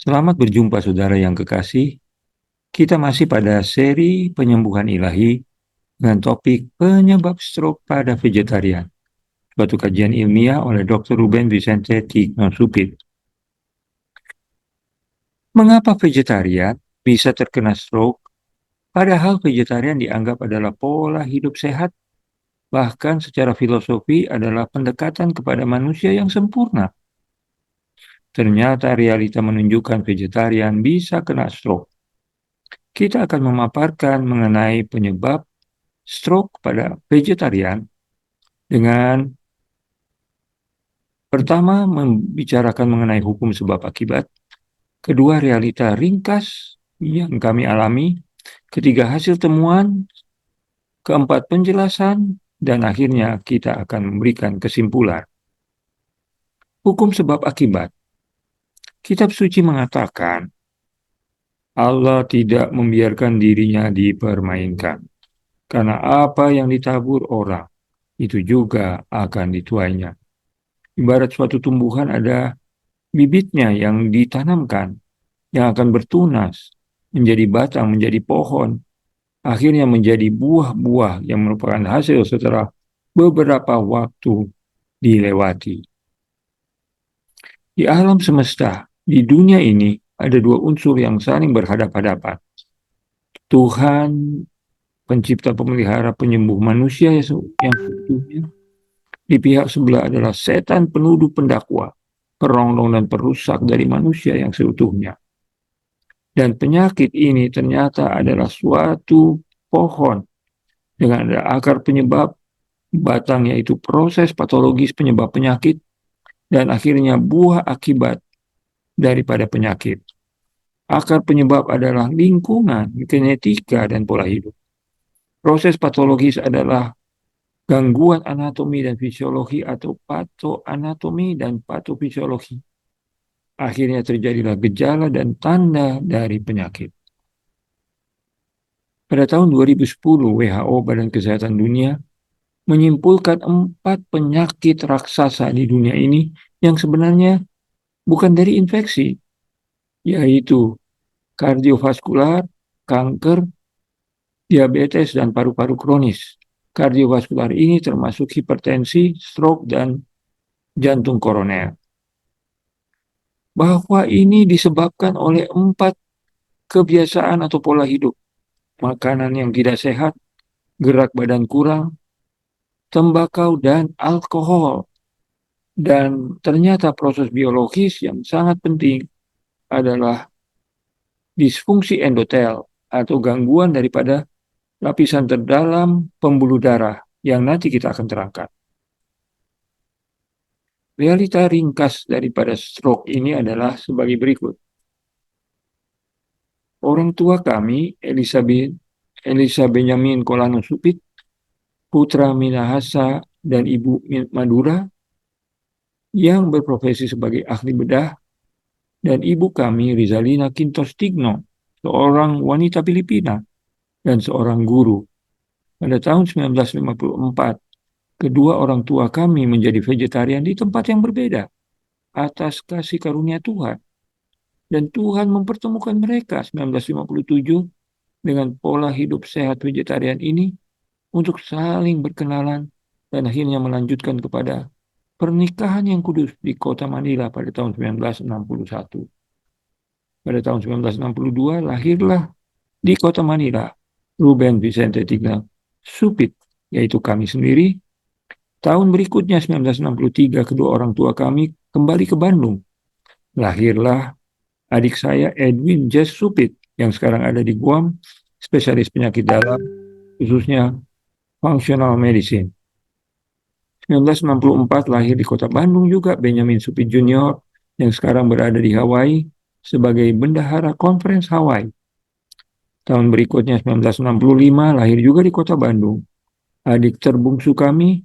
Selamat berjumpa saudara yang kekasih. Kita masih pada seri penyembuhan ilahi dengan topik penyebab stroke pada vegetarian. Suatu kajian ilmiah oleh Dr. Ruben Vicente Tigno Supit. Mengapa vegetarian bisa terkena stroke? Padahal vegetarian dianggap adalah pola hidup sehat, bahkan secara filosofi adalah pendekatan kepada manusia yang sempurna. Ternyata realita menunjukkan vegetarian bisa kena stroke. Kita akan memaparkan mengenai penyebab stroke pada vegetarian dengan pertama membicarakan mengenai hukum sebab akibat, kedua realita ringkas yang kami alami, ketiga hasil temuan, keempat penjelasan, dan akhirnya kita akan memberikan kesimpulan. Hukum sebab akibat. Kitab suci mengatakan Allah tidak membiarkan dirinya dipermainkan. Karena apa yang ditabur orang, itu juga akan dituainya. Ibarat suatu tumbuhan ada bibitnya yang ditanamkan, yang akan bertunas, menjadi batang, menjadi pohon, akhirnya menjadi buah-buah yang merupakan hasil setelah beberapa waktu dilewati. Di alam semesta, di dunia ini, ada dua unsur yang saling berhadapan-hadapan. Tuhan, pencipta, pemelihara, penyembuh manusia yang seutuhnya. Di pihak sebelah adalah setan penuduh pendakwa, perongrong dan perusak dari manusia yang seutuhnya. Dan penyakit ini ternyata adalah suatu pohon dengan ada akar penyebab, batang yaitu proses patologis penyebab penyakit, dan akhirnya buah akibat daripada penyakit. Akar penyebab adalah lingkungan, genetika, dan pola hidup. Proses patologis adalah gangguan anatomi dan fisiologi atau patoanatomi dan patofisiologi. Akhirnya terjadilah gejala dan tanda dari penyakit. Pada tahun 2010, WHO, Badan Kesehatan Dunia, menyimpulkan 4 penyakit raksasa di dunia ini yang sebenarnya bukan dari infeksi, yaitu kardiovaskular, kanker, diabetes, dan paru-paru kronis. Kardiovaskular ini termasuk hipertensi, stroke, dan jantung koroner. Bahwa ini disebabkan oleh 4 kebiasaan atau pola hidup. Makanan yang tidak sehat, gerak badan kurang, tembakau, dan alkohol. Dan ternyata proses biologis yang sangat penting adalah disfungsi endotel atau gangguan daripada lapisan terdalam pembuluh darah yang nanti kita akan terangkan. Realita ringkas daripada stroke ini adalah sebagai berikut. Orang tua kami, Elisa Benjamin Kolano Supit, putra Minahasa dan ibu Madura, yang berprofesi sebagai ahli bedah, dan ibu kami Rizalina Quintos Tigno, seorang wanita Filipina dan seorang guru. Pada tahun 1954, kedua orang tua kami menjadi vegetarian di tempat yang berbeda atas kasih karunia Tuhan. Dan Tuhan mempertemukan mereka 1957 dengan pola hidup sehat vegetarian ini untuk saling berkenalan dan akhirnya melanjutkan kepada pernikahan yang kudus di kota Manila pada tahun 1961. Pada tahun 1962 lahirlah di kota Manila Ruben Vicente Tigna Supit, yaitu kami sendiri. Tahun berikutnya 1963 kedua orang tua kami kembali ke Bandung. Lahirlah adik saya Edwin Jess Supit yang sekarang ada di Guam, spesialis penyakit dalam, khususnya functional medicine. 1964 lahir di kota Bandung juga Benjamin Supit Junior yang sekarang berada di Hawaii sebagai bendahara Conference Hawaii. Tahun berikutnya 1965 lahir juga di kota Bandung adik terbungsu kami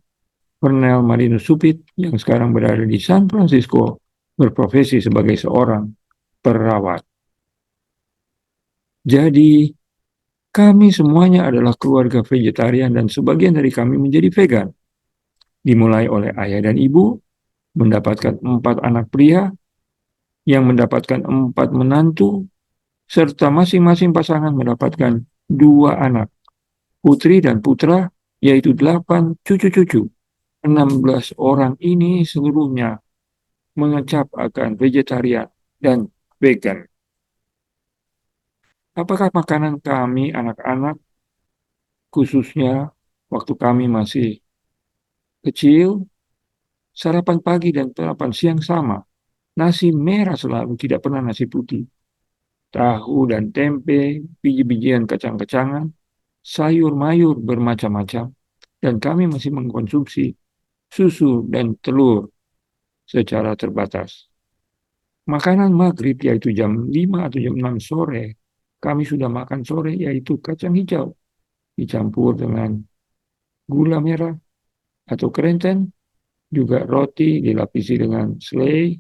Pernell Marinus Supit yang sekarang berada di San Francisco berprofesi sebagai seorang perawat. Jadi kami semuanya adalah keluarga vegetarian dan sebagian dari kami menjadi vegan. Dimulai oleh ayah dan ibu, mendapatkan 4 anak pria, yang mendapatkan 4 menantu, serta masing-masing pasangan mendapatkan 2 anak, putri dan putra, yaitu 8 cucu-cucu. 16 orang ini seluruhnya mengecap akan vegetarian dan vegan. Apakah makanan kami anak-anak, khususnya waktu kami masih kecil, sarapan pagi dan sarapan siang sama? Nasi merah selalu, tidak pernah nasi putih. Tahu dan tempe, biji-bijian kacang-kacangan, sayur mayur bermacam-macam, dan kami masih mengkonsumsi susu dan telur secara terbatas. Makanan maghrib, yaitu jam 5 atau jam 6 sore, kami sudah makan sore, yaitu kacang hijau dicampur dengan gula merah atau krenten, juga roti dilapisi dengan selai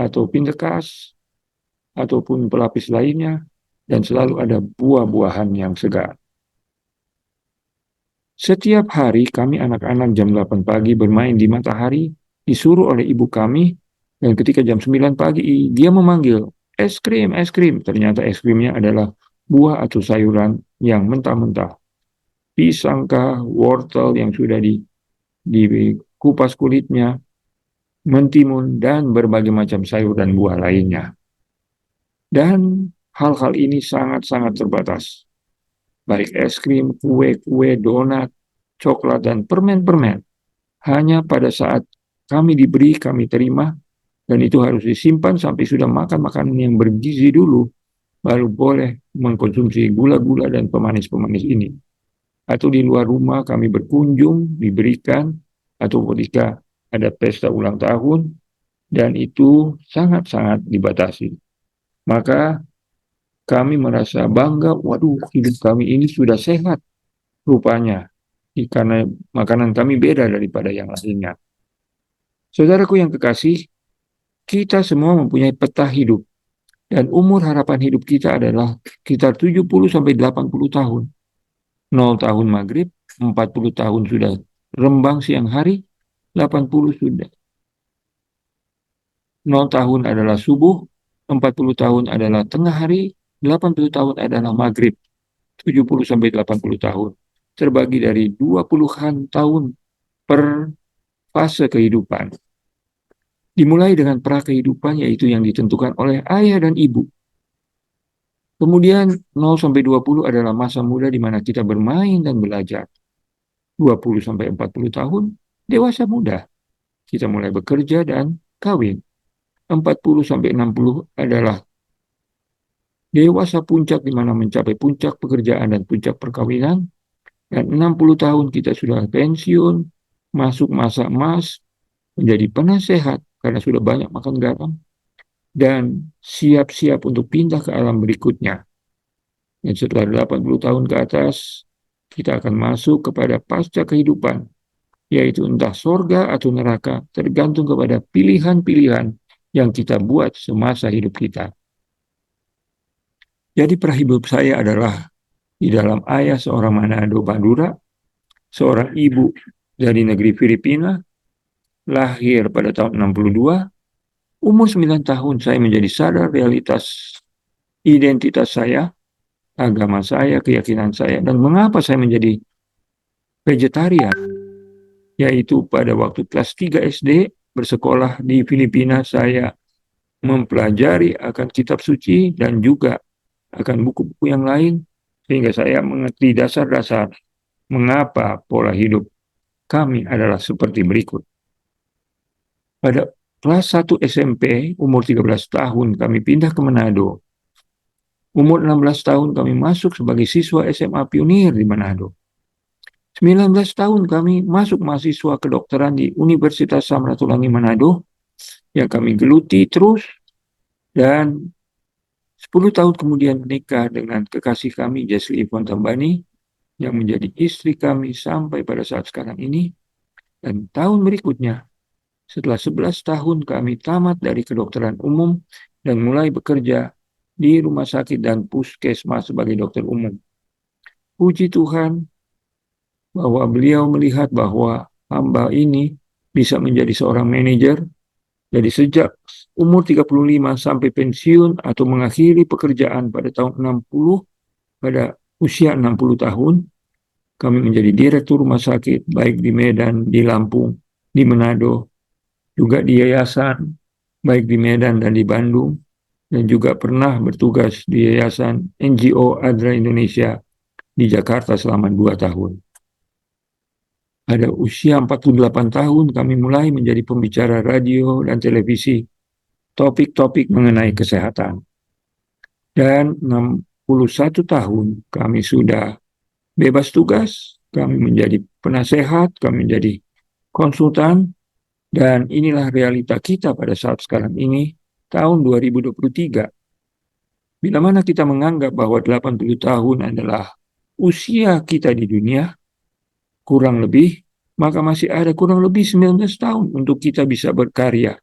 atau pindekas, ataupun pelapis lainnya, dan selalu ada buah-buahan yang segar. Setiap hari kami anak-anak jam 8 pagi bermain di matahari, disuruh oleh ibu kami, dan ketika jam 9 pagi dia memanggil, es krim, es krim. Ternyata es krimnya adalah buah atau sayuran yang mentah-mentah. Pisangkah, wortel yang sudah dikupas kulitnya, mentimun, dan berbagai macam sayur dan buah lainnya. Dan hal-hal ini sangat-sangat terbatas. Baik es krim, kue-kue, donat, coklat, dan permen-permen. Hanya pada saat kami diberi, kami terima, dan itu harus disimpan sampai sudah makan makanan yang bergizi dulu, baru boleh mengkonsumsi gula-gula dan pemanis-pemanis ini. Atau di luar rumah kami berkunjung, diberikan, atau ketika ada pesta ulang tahun, dan itu sangat-sangat dibatasi. Maka kami merasa bangga, waduh, hidup kami ini sudah sehat rupanya, karena makanan kami beda daripada yang lainnya. Saudaraku yang kekasih, kita semua mempunyai peta hidup, dan umur harapan hidup kita adalah sekitar 70 sampai 80 tahun. 0 tahun maghrib, 40 tahun sudah rembang siang hari, 80 sudah. 0 tahun adalah subuh, 40 tahun adalah tengah hari, 80 tahun adalah maghrib, 70 sampai 80 tahun. Terbagi dari 20-an tahun per fase kehidupan. Dimulai dengan pra kehidupan, yaitu yang ditentukan oleh ayah dan ibu. Kemudian 0 sampai 20 adalah masa muda di mana kita bermain dan belajar. 20 sampai 40 tahun, dewasa muda. Kita mulai bekerja dan kawin. 40 sampai 60 adalah dewasa puncak di mana mencapai puncak pekerjaan dan puncak perkawinan. Dan 60 tahun kita sudah pensiun, masuk masa emas, menjadi penasehat karena sudah banyak makan garam, dan siap-siap untuk pindah ke alam berikutnya. Dan setelah 80 tahun ke atas, kita akan masuk kepada pasca kehidupan, yaitu entah sorga atau neraka, tergantung kepada pilihan-pilihan yang kita buat semasa hidup kita. Jadi prahidup saya adalah di dalam ayah seorang Manado Madura, seorang ibu dari negeri Filipina, lahir pada tahun 62, umur 9 tahun saya menjadi sadar realitas identitas saya, agama saya, keyakinan saya, dan mengapa saya menjadi vegetarian, yaitu pada waktu kelas 3 SD bersekolah di Filipina, saya mempelajari akan kitab suci dan juga akan buku-buku yang lain, sehingga saya mengerti dasar-dasar mengapa pola hidup kami adalah seperti berikut. Pada kelas 1 SMP, umur 13 tahun, kami pindah ke Manado. Umur 16 tahun kami masuk sebagai siswa SMA Pionir di Manado. 19 tahun kami masuk mahasiswa kedokteran di Universitas Samratulangi Manado, yang kami geluti terus, dan 10 tahun kemudian menikah dengan kekasih kami, Jesli Ivon Tambani, yang menjadi istri kami sampai pada saat sekarang ini. Dan tahun berikutnya, setelah 11 tahun kami tamat dari kedokteran umum dan mulai bekerja di rumah sakit dan puskesmas sebagai dokter umum. Puji Tuhan bahwa beliau melihat bahwa hamba ini bisa menjadi seorang manajer. Jadi sejak umur 35 sampai pensiun atau mengakhiri pekerjaan pada tahun 60, pada usia 60 tahun, kami menjadi direktur rumah sakit, baik di Medan, di Lampung, di Manado, juga di yayasan, baik di Medan dan di Bandung, dan juga pernah bertugas di yayasan NGO Adra Indonesia di Jakarta selama 2 tahun. Pada usia 48 tahun, kami mulai menjadi pembicara radio dan televisi, topik-topik mengenai kesehatan. Dan 61 tahun kami sudah bebas tugas, kami menjadi penasehat, kami menjadi konsultan, dan inilah realita kita pada saat sekarang ini, tahun 2023. Bila mana kita menganggap bahwa 80 tahun adalah usia kita di dunia, kurang lebih, maka masih ada kurang lebih 19 tahun untuk kita bisa berkarya.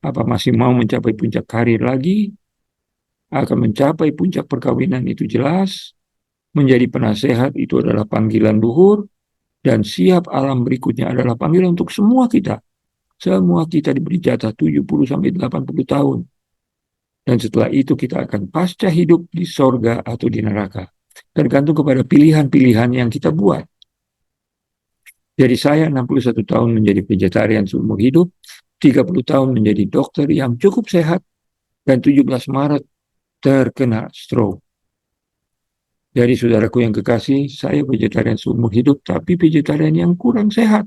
Apa masih mau mencapai puncak karir lagi? Akan mencapai puncak perkawinan itu jelas. Menjadi penasehat itu adalah panggilan luhur. Dan siap alam berikutnya adalah panggilan untuk semua kita. Semua kita diberi jatah 70-80 tahun. Dan setelah itu kita akan pasca hidup di sorga atau di neraka. Tergantung kepada pilihan-pilihan yang kita buat. Jadi saya 61 tahun menjadi vegetarian seumur hidup, 30 tahun menjadi dokter yang cukup sehat, dan 17 Maret terkena stroke. Jadi saudaraku yang kekasih, saya vegetarian seumur hidup, tapi vegetarian yang kurang sehat.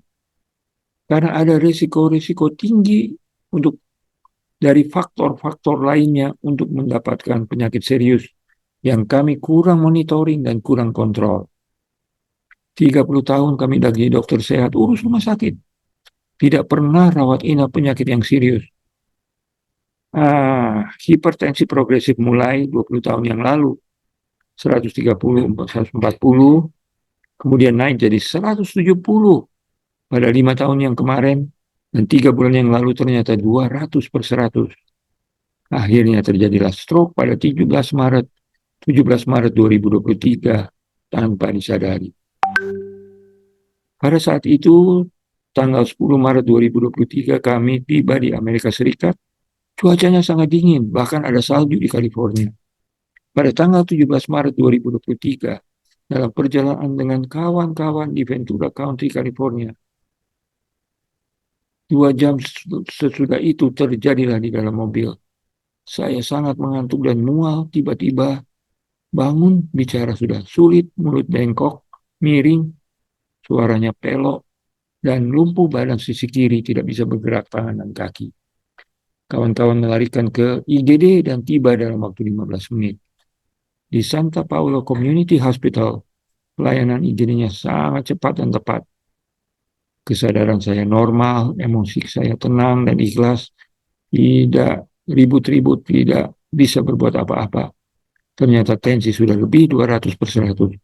Karena ada risiko-risiko tinggi untuk dari faktor-faktor lainnya untuk mendapatkan penyakit serius yang kami kurang monitoring dan kurang kontrol. 30 tahun kami jadi dokter sehat, urus rumah sakit. Tidak pernah rawat inap penyakit yang serius. Hipertensi progresif mulai 20 tahun yang lalu. 130, 140, kemudian naik jadi 170 pada 5 tahun yang kemarin, dan 3 bulan yang lalu ternyata 200/100. Akhirnya terjadilah stroke pada 17 Maret 2023 tanpa disadari. Pada saat itu, tanggal 10 Maret 2023 kami tiba di Amerika Serikat. Cuacanya sangat dingin, bahkan ada salju di California. Pada tanggal 17 Maret 2023, dalam perjalanan dengan kawan-kawan di Ventura County, California, 2 jam sesudah itu terjadilah di dalam mobil. Saya sangat mengantuk dan mual, tiba-tiba bangun, bicara sudah sulit, mulut bengkok, miring, suaranya pelok, dan lumpuh badan sisi kiri, tidak bisa bergerak tangan dan kaki. Kawan-kawan melarikan ke IGD dan tiba dalam waktu 15 menit. Di Santa Paula Community Hospital, pelayanan IGD-nya sangat cepat dan tepat. Kesadaran saya normal, emosi saya tenang dan ikhlas, tidak ribut-ribut, tidak bisa berbuat apa-apa. Ternyata tensi sudah lebih 200/100.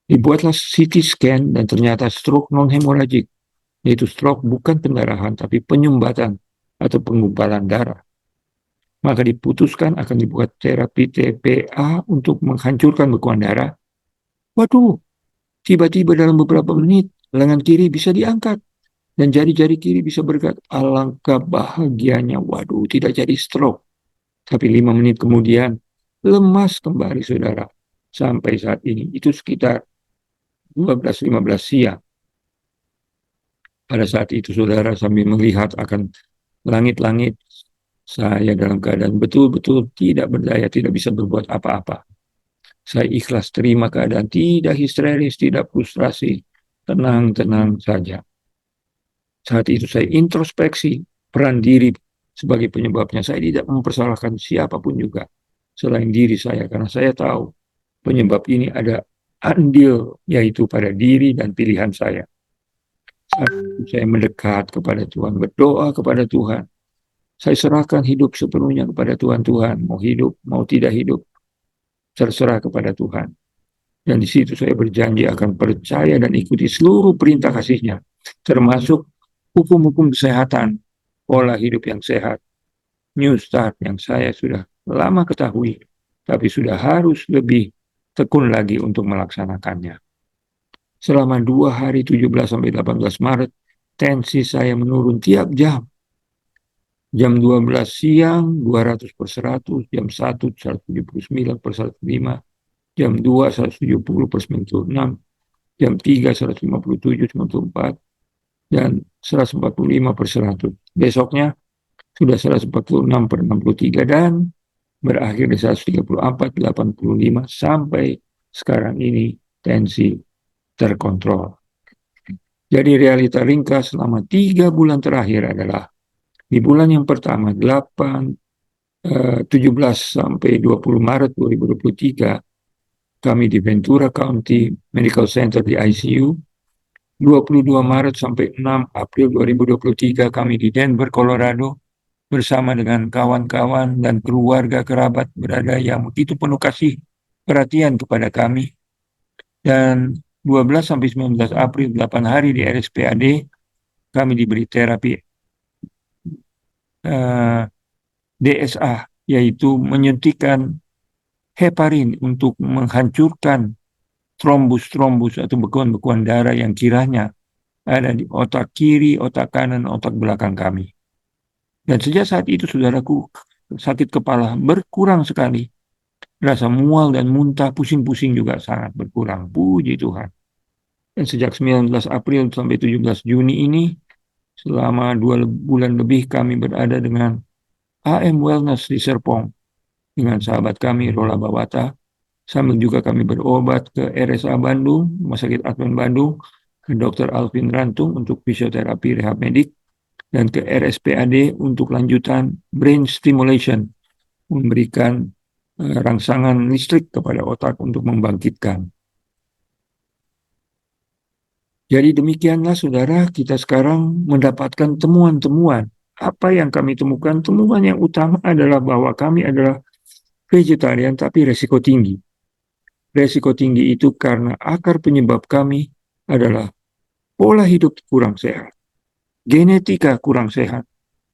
Dibuatlah CT scan dan ternyata stroke non-hemoragik, yaitu stroke bukan pendarahan tapi penyumbatan atau penggumpalan darah. Maka diputuskan akan dibuat terapi TPA untuk menghancurkan bekuan darah. Waduh, tiba-tiba dalam beberapa menit lengan kiri bisa diangkat dan jari-jari kiri bisa bergerak. Alangkah bahagianya, waduh, tidak jadi stroke. Tapi 5 menit kemudian lemas kembali saudara. Sampai saat ini itu sekitar 12:15 siang. Pada saat itu saudara sambil melihat akan langit-langit, saya dalam keadaan betul-betul tidak berdaya, tidak bisa berbuat apa-apa. Saya ikhlas terima keadaan, tidak histeris, tidak frustrasi, tenang-tenang saja. Saat itu saya introspeksi peran diri sebagai penyebabnya. Saya tidak mempersalahkan siapapun juga selain diri saya, karena saya tahu penyebab ini ada andil, yaitu pada diri dan pilihan saya. Saat itu saya mendekat kepada Tuhan, berdoa kepada Tuhan. Saya serahkan hidup sepenuhnya kepada Tuhan. Tuhan, mau hidup, mau tidak hidup, terserah kepada Tuhan. Dan di situ saya berjanji akan percaya dan ikuti seluruh perintah kasih-Nya, termasuk hukum-hukum kesehatan, pola hidup yang sehat, New Start yang saya sudah lama ketahui, tapi sudah harus lebih tekun lagi untuk melaksanakannya. Selama 2 hari 17 sampai 18 Maret, tensi saya menurun tiap jam. jam 12 siang 200/100, jam 1 179/105, jam 2 170/96, jam 3 157/94, dan 145/100. Besoknya sudah 146/63 dan berakhir di 134/85 sampai sekarang ini tensi terkontrol. Jadi realita ringkas selama 3 bulan terakhir adalah di bulan yang pertama 17 sampai 20 Maret 2023 kami di Ventura County Medical Center di ICU. 22 Maret sampai 6 April 2023 kami di Denver, Colorado bersama dengan kawan-kawan dan keluarga kerabat berada yang begitu penuh kasih perhatian kepada kami. Dan 12 sampai 19 April 8 hari di RSPAD kami diberi terapi DSA, yaitu menyuntikkan heparin untuk menghancurkan trombus-trombus atau bekuan-bekuan darah yang kiranya ada di otak kiri, otak kanan, otak belakang kami. Dan sejak saat itu, saudaraku, sakit kepala berkurang sekali. Rasa mual dan muntah, pusing-pusing juga sangat berkurang. Puji Tuhan. Dan sejak 19 April sampai 17 Juni ini, selama 2 bulan lebih kami berada dengan AM Wellness di Serpong dengan sahabat kami Rola Bawata. Sambil juga kami berobat ke RSA Bandung, Rumah Sakit Advent Bandung, ke Dr. Alvin Rantung untuk fisioterapi rehab medik, dan ke RSPAD untuk lanjutan brain stimulation, memberikan rangsangan listrik kepada otak untuk membangkitkan. Jadi demikianlah saudara, kita sekarang mendapatkan temuan-temuan. Apa yang kami temukan? Temuan yang utama adalah bahwa kami adalah vegetarian tapi resiko tinggi. Resiko tinggi itu karena akar penyebab kami adalah pola hidup kurang sehat, genetika kurang sehat,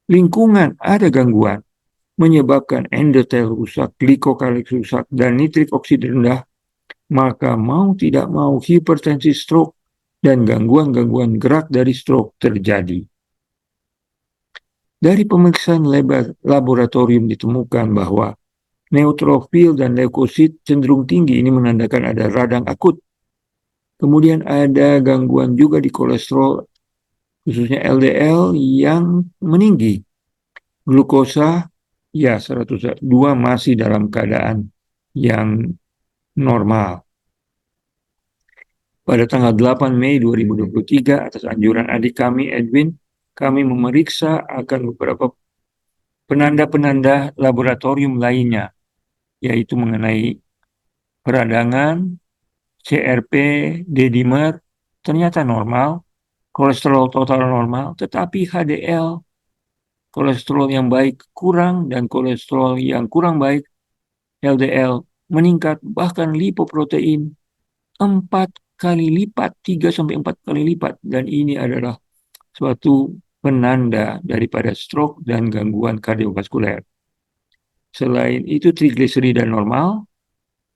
lingkungan ada gangguan, menyebabkan endotel rusak, glikokalit rusak, dan nitrik oksida rendah, maka mau tidak mau hipertensi, stroke, dan gangguan-gangguan gerak dari stroke terjadi. Dari pemeriksaan laboratorium ditemukan bahwa neutrofil dan leukosit cenderung tinggi, ini menandakan ada radang akut. Kemudian ada gangguan juga di kolesterol, khususnya LDL yang meninggi. Glukosa, ya 102 masih dalam keadaan yang normal. Pada tanggal 8 Mei 2023, atas anjuran adik kami, Edwin, kami memeriksa akan beberapa penanda-penanda laboratorium lainnya, yaitu mengenai peradangan, CRP, D-dimer, ternyata normal, kolesterol total normal, tetapi HDL, kolesterol yang baik kurang, dan kolesterol yang kurang baik, LDL, meningkat, bahkan lipoprotein 4 kali lipat, 3-4 kali lipat, dan ini adalah suatu penanda daripada stroke dan gangguan kardiovaskuler. Selain itu, trigliserida normal,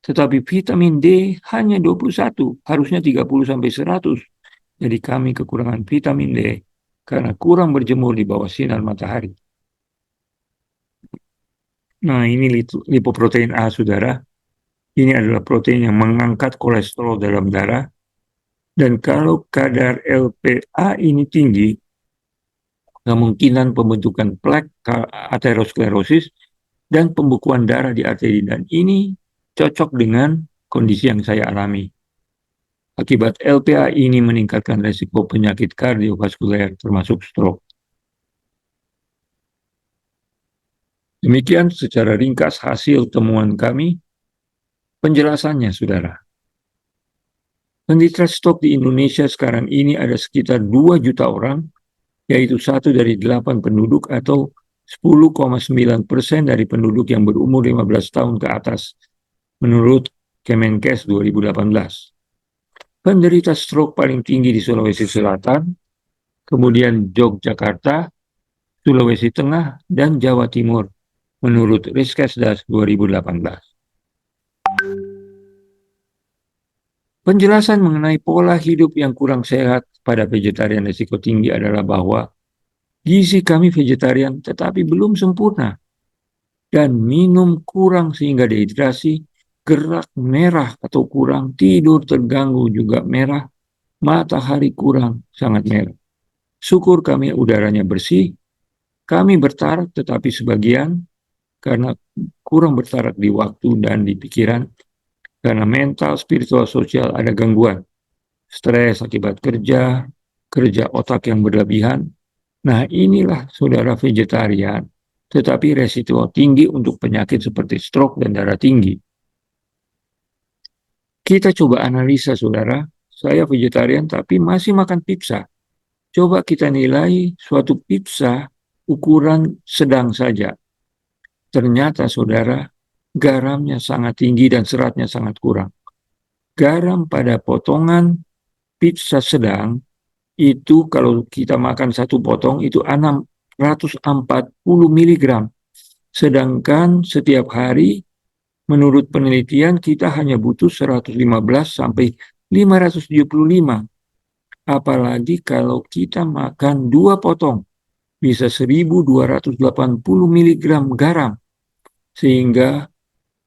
tetapi vitamin D hanya 21, harusnya 30-100. Jadi kami kekurangan vitamin D karena kurang berjemur di bawah sinar matahari. Nah, ini lipoprotein A, saudara. Ini adalah protein yang mengangkat kolesterol dalam darah. Dan kalau kadar LPA ini tinggi, kemungkinan pembentukan plak aterosklerosis dan pembekuan darah di arteri, dan ini cocok dengan kondisi yang saya alami. Akibat LPA ini meningkatkan resiko penyakit kardiovaskuler termasuk stroke. Demikian secara ringkas hasil temuan kami. Penjelasannya, saudara. Penderita stroke di Indonesia sekarang ini ada sekitar 2 juta orang, yaitu 1 dari 8 penduduk atau 10,9% dari penduduk yang berumur 15 tahun ke atas, menurut Kemenkes 2018. Penderita stroke paling tinggi di Sulawesi Selatan, kemudian Yogyakarta, Sulawesi Tengah, dan Jawa Timur, menurut Riskesdas 2018. Penjelasan mengenai pola hidup yang kurang sehat pada vegetarian risiko tinggi adalah bahwa Gizi kami vegetarian tetapi belum sempurna. Dan minum kurang sehingga dehidrasi, gerak merah atau kurang, tidur terganggu juga merah, matahari kurang sangat merah. Syukur kami udaranya bersih, kami bertarak tetapi sebagian karena kurang bertarak di waktu dan di pikiran, karena mental, spiritual, sosial ada gangguan. Stres akibat kerja, kerja otak yang berlebihan. Nah inilah saudara vegetarian, tetapi resiko tinggi untuk penyakit seperti stroke dan darah tinggi. Kita coba analisa saudara, saya vegetarian tapi masih makan pizza. Coba kita nilai suatu pizza ukuran sedang saja. Ternyata saudara, garamnya sangat tinggi dan seratnya sangat kurang. Garam pada potongan pizza sedang itu kalau kita makan satu potong itu 640 miligram. Sedangkan setiap hari menurut penelitian kita hanya butuh 115 sampai 575. Apalagi kalau kita makan dua potong bisa 1280 miligram garam. Sehingga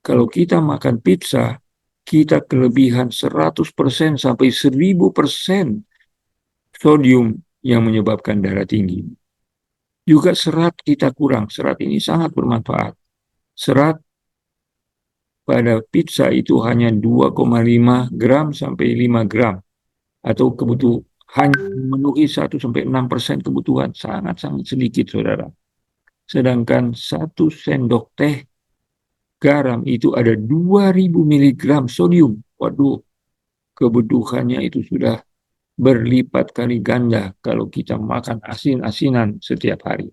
kalau kita makan pizza kita kelebihan 100% sampai 1000% sodium yang menyebabkan darah tinggi. Juga serat kita kurang. Serat ini sangat bermanfaat. Serat pada pizza itu hanya 2,5 gram sampai 5 gram. Atau kebutuhan hanya memenuhi 1-6% kebutuhan. Sangat-sangat sedikit, saudara. Sedangkan 1 sendok teh garam itu ada 2000 miligram sodium. Waduh, kebutuhannya itu sudah berlipat kali ganda kalau kita makan asin-asinan setiap hari.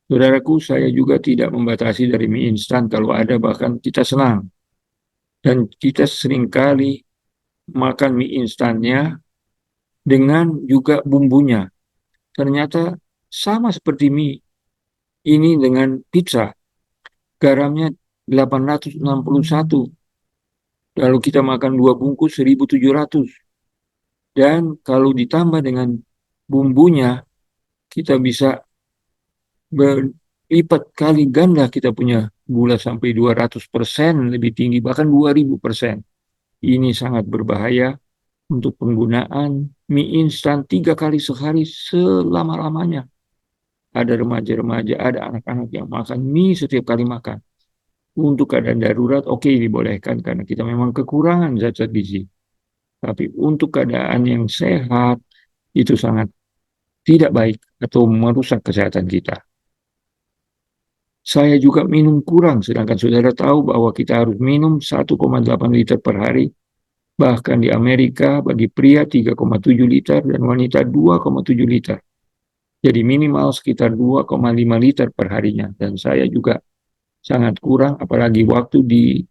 Saudaraku, saya juga tidak membatasi dari mie instan kalau ada, bahkan kita senang. Dan kita seringkali makan mie instannya dengan juga bumbunya. Ternyata sama seperti mie ini dengan pizza. Garamnya 861. Lalu kita makan 2 bungkus 1700. Dan kalau ditambah dengan bumbunya, kita bisa berlipat kali ganda kita punya gula sampai 200% lebih tinggi, bahkan 2000%. Ini sangat berbahaya untuk penggunaan mie instan 3 kali sehari selama-lamanya. Ada remaja-remaja, ada anak-anak yang makan mie setiap kali makan. Untuk keadaan darurat, oke, dibolehkan karena kita memang kekurangan zat-zat gizi. Tapi untuk keadaan yang sehat, itu sangat tidak baik atau merusak kesehatan kita. Saya juga minum kurang, sedangkan saudara tahu bahwa kita harus minum 1,8 liter per hari. Bahkan di Amerika bagi pria 3,7 liter dan wanita 2,7 liter. Jadi minimal sekitar 2,5 liter per harinya. Dan saya juga sangat kurang, apalagi waktu di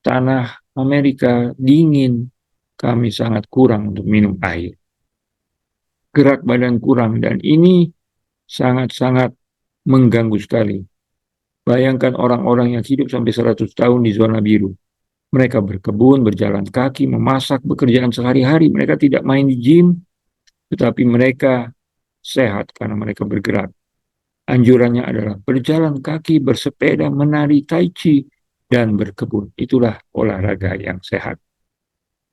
tanah Amerika dingin, kami sangat kurang untuk minum air. Gerak badan kurang, dan ini sangat-sangat mengganggu sekali. Bayangkan orang-orang yang hidup sampai 100 tahun di zona biru. Mereka berkebun, berjalan kaki, memasak, bekerjaan sehari-hari. Mereka tidak main di gym, tetapi mereka sehat karena mereka bergerak. Anjurannya adalah berjalan kaki, bersepeda, menari tai chi, dan berkebun. Itulah olahraga yang sehat.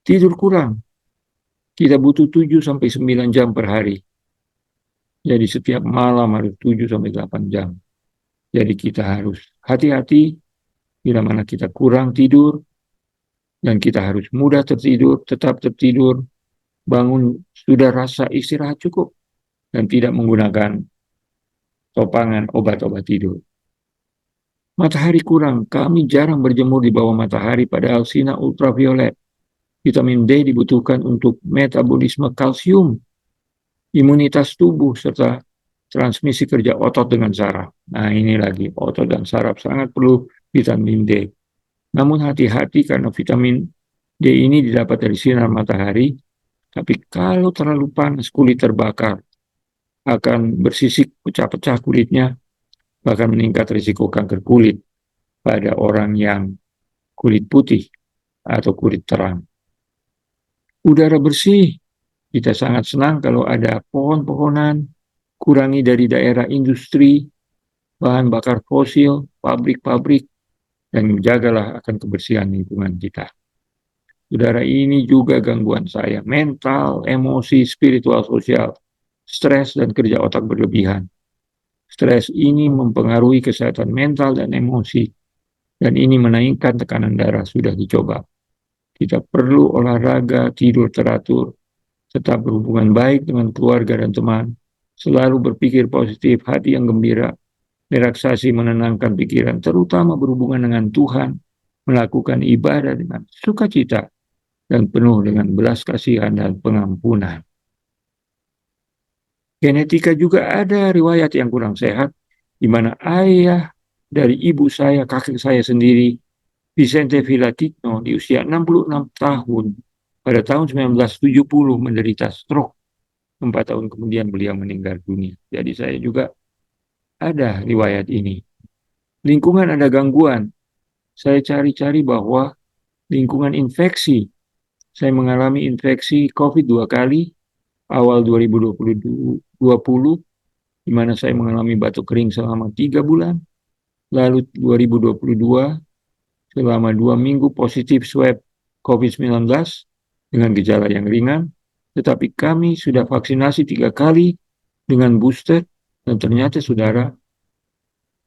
Tidur kurang. Kita butuh 7-9 jam per hari. Jadi setiap malam harus 7-8 jam. Jadi kita harus hati-hati bila mana kita kurang tidur, dan kita harus mudah tertidur, tetap tertidur, bangun sudah rasa istirahat cukup, dan tidak menggunakan topangan obat-obat tidur. Matahari kurang, kami jarang berjemur di bawah matahari padahal sinar ultraviolet. Vitamin D dibutuhkan untuk metabolisme kalsium, imunitas tubuh, serta transmisi kerja otot dengan saraf. Nah ini lagi, otot dan saraf sangat perlu vitamin D. Namun hati-hati karena vitamin D ini didapat dari sinar matahari, tapi kalau terlalu panas kulit terbakar, akan bersisik, pecah-pecah kulitnya, bahkan meningkat risiko kanker kulit pada orang yang kulit putih atau kulit terang. Udara bersih, kita sangat senang kalau ada pohon-pohonan, kurangi dari daerah industri, bahan bakar fosil, pabrik-pabrik, dan jagalah akan kebersihan lingkungan kita. Saudara, ini juga gangguan saya, mental, emosi, spiritual, sosial, stres, dan kerja otak berlebihan. Stres ini mempengaruhi kesehatan mental dan emosi, dan ini menaikkan tekanan darah. Sudah dicoba. Kita perlu olahraga, tidur teratur, tetap berhubungan baik dengan keluarga dan teman, selalu berpikir positif, hati yang gembira, relaksasi menenangkan pikiran, terutama berhubungan dengan Tuhan, melakukan ibadah dengan sukacita, dan penuh dengan belas kasihan dan pengampunan. Genetika juga ada riwayat yang kurang sehat, di mana ayah dari ibu saya, kakek saya sendiri, Vicente Villatino, di usia 66 tahun, pada tahun 1970 menderita stroke. 4 tahun kemudian beliau meninggal dunia. Jadi saya juga ada riwayat ini. Lingkungan ada gangguan. Saya cari-cari bahwa lingkungan infeksi. Saya mengalami infeksi COVID 2 kali, awal 2020, di mana saya mengalami batuk kering selama 3 bulan. Lalu 2022, selama 2 minggu positif swab COVID-19 dengan gejala yang ringan. Tetapi kami sudah vaksinasi 3 kali dengan booster, dan ternyata saudara,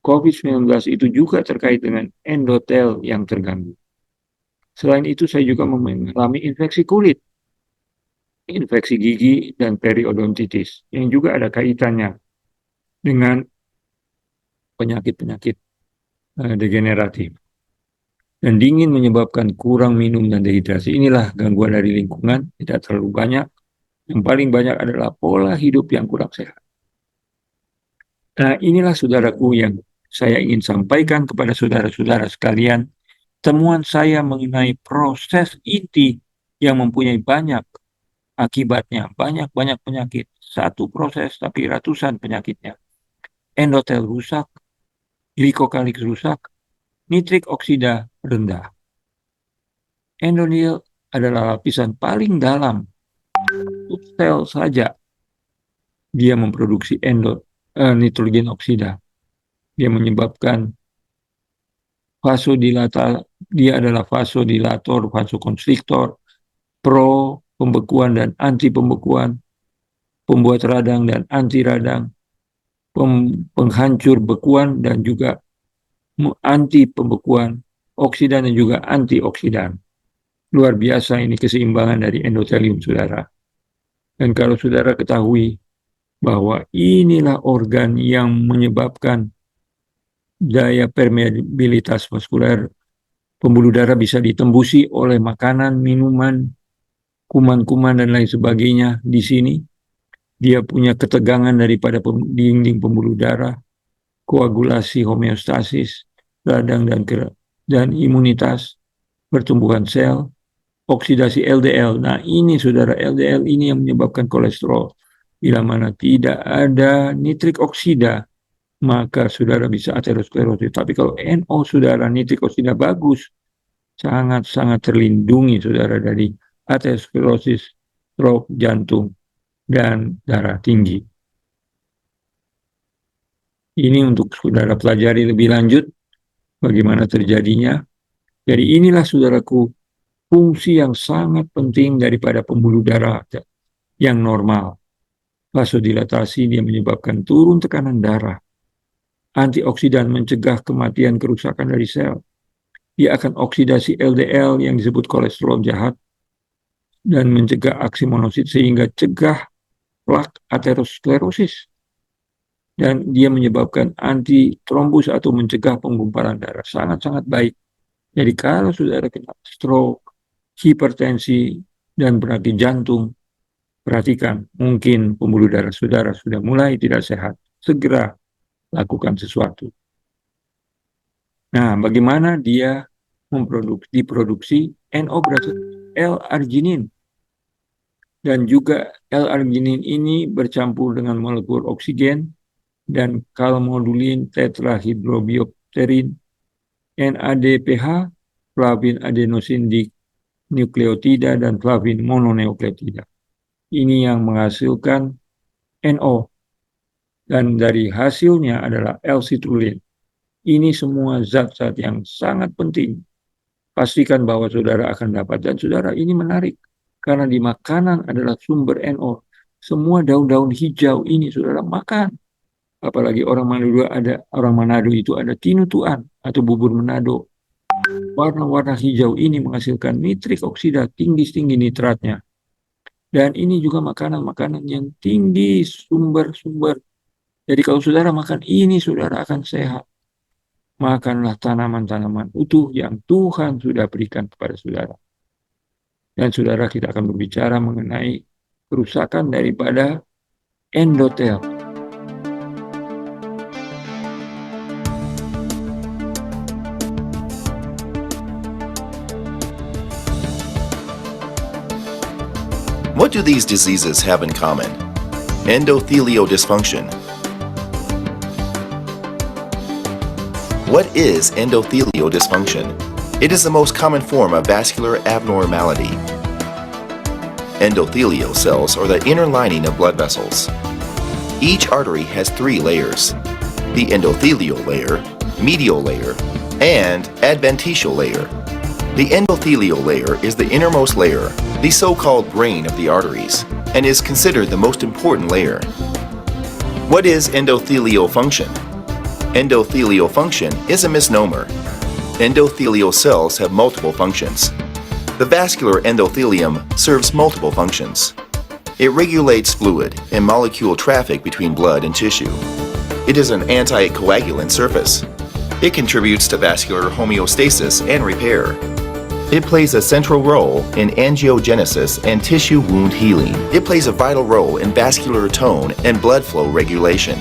COVID-19 itu juga terkait dengan endotel yang terganggu. Selain itu, saya juga mengalami infeksi kulit, infeksi gigi, dan periodontitis, yang juga ada kaitannya dengan penyakit-penyakit degeneratif. Dan dingin menyebabkan kurang minum dan dehidrasi. Inilah gangguan dari lingkungan, tidak terlalu banyak. Yang paling banyak adalah pola hidup yang kurang sehat. Nah, inilah saudaraku yang saya ingin sampaikan kepada saudara-saudara sekalian. Temuan saya mengenai proses inti yang mempunyai banyak akibatnya, banyak-banyak penyakit. Satu proses tapi ratusan penyakitnya. Endotel rusak, glikokalit rusak, nitrik oksida rendah. Endotelium adalah lapisan paling dalam. Sel saja dia memproduksi nitrogen oksida. Dia menyebabkan vasodilator, dia adalah vasodilator, vasokonstriktor, pro pembekuan dan anti pembekuan, pembuat radang dan anti radang, penghancur bekuan dan juga anti pembekuan, oksidan dan juga antioksidan. Luar biasa ini keseimbangan dari endotelium, saudara. Dan kalau saudara ketahui bahwa inilah organ yang menyebabkan daya permeabilitas vaskuler, pembuluh darah bisa ditembusi oleh makanan, minuman, kuman-kuman dan lain sebagainya di sini. Dia punya ketegangan daripada dinding pembuluh darah, koagulasi, homeostasis, radang dan imunitas, pertumbuhan sel, oksidasi LDL. Nah, ini saudara, LDL ini yang menyebabkan kolesterol. Bila mana tidak ada nitrik oksida, maka saudara bisa aterosklerosis. Tapi kalau NO saudara, nitrik oksida bagus, sangat-sangat terlindungi saudara dari aterosklerosis, stroke, jantung, dan darah tinggi. Ini untuk saudara pelajari lebih lanjut bagaimana terjadinya. Jadi inilah saudaraku, fungsi yang sangat penting daripada pembuluh darah yang normal. Vasodilatasi dia menyebabkan turun tekanan darah. Antioksidan mencegah kematian kerusakan dari sel. Dia akan oksidasi LDL yang disebut kolesterol jahat dan mencegah aksi monosit sehingga cegah plak aterosklerosis. Dan dia menyebabkan anti trombus atau mencegah penggumpalan darah. Sangat-sangat baik. Jadi kalau saudara kena stroke, hipertensi, dan penyakit jantung, perhatikan, mungkin pembuluh darah saudara sudah mulai tidak sehat. Segera lakukan sesuatu. Nah, bagaimana dia diproduksi NO berarti L-arginin. Dan juga L-arginin ini bercampur dengan molekul oksigen dan kalmodulin tetrahidrobiopterin, NADPH, flavin adenosin nukleotida, dan flavin mononukleotida. Ini yang menghasilkan NO. dan dari hasilnya adalah L-citrulline. Ini semua zat-zat yang sangat penting. Pastikan bahwa saudara akan dapat, dan saudara, ini menarik karena di makanan adalah sumber NO. Semua daun-daun hijau ini saudara makan. Apalagi orang Manado itu ada tinutuan atau bubur Manado. Warna-warna hijau ini menghasilkan nitrik oksida tinggi nitratnya. Dan ini juga makanan-makanan yang tinggi sumber-sumber. Jadi kalau saudara makan ini, saudara akan sehat. Makanlah tanaman-tanaman utuh yang Tuhan sudah berikan kepada saudara. Dan saudara, kita akan berbicara mengenai kerusakan daripada endotel. What do these diseases have in common? Endothelial dysfunction. What is endothelial dysfunction? It is the most common form of vascular abnormality. Endothelial cells are the inner lining of blood vessels. Each artery has 3 layers: the endothelial layer, medial layer, and adventitial layer. The endothelial layer is the innermost layer, the so-called brain of the arteries, and is considered the most important layer. What is endothelial function? Endothelial function is a misnomer. Endothelial cells have multiple functions. The vascular endothelium serves multiple functions. It regulates fluid and molecule traffic between blood and tissue. It is an anticoagulant surface. It contributes to vascular homeostasis and repair. It plays a central role in angiogenesis and tissue wound healing. It plays a vital role in vascular tone and blood flow regulation.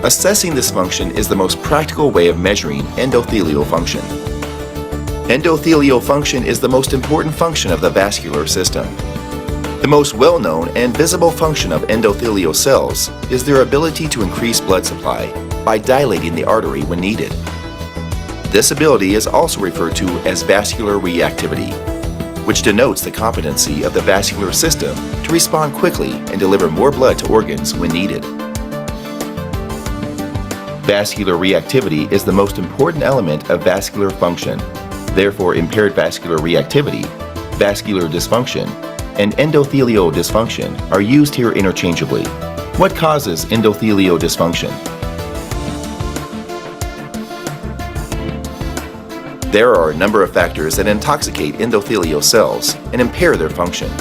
Assessing this function is the most practical way of measuring endothelial function. Endothelial function is the most important function of the vascular system. The most well-known and visible function of endothelial cells is their ability to increase blood supply by dilating the artery when needed. This ability is also referred to as vascular reactivity, which denotes the competency of the vascular system to respond quickly and deliver more blood to organs when needed. Vascular reactivity is the most important element of vascular function. Therefore, impaired vascular reactivity, vascular dysfunction, and endothelial dysfunction are used here interchangeably. What causes endothelial dysfunction? There are a number of factors that intoxicate endothelial cells and impair their function.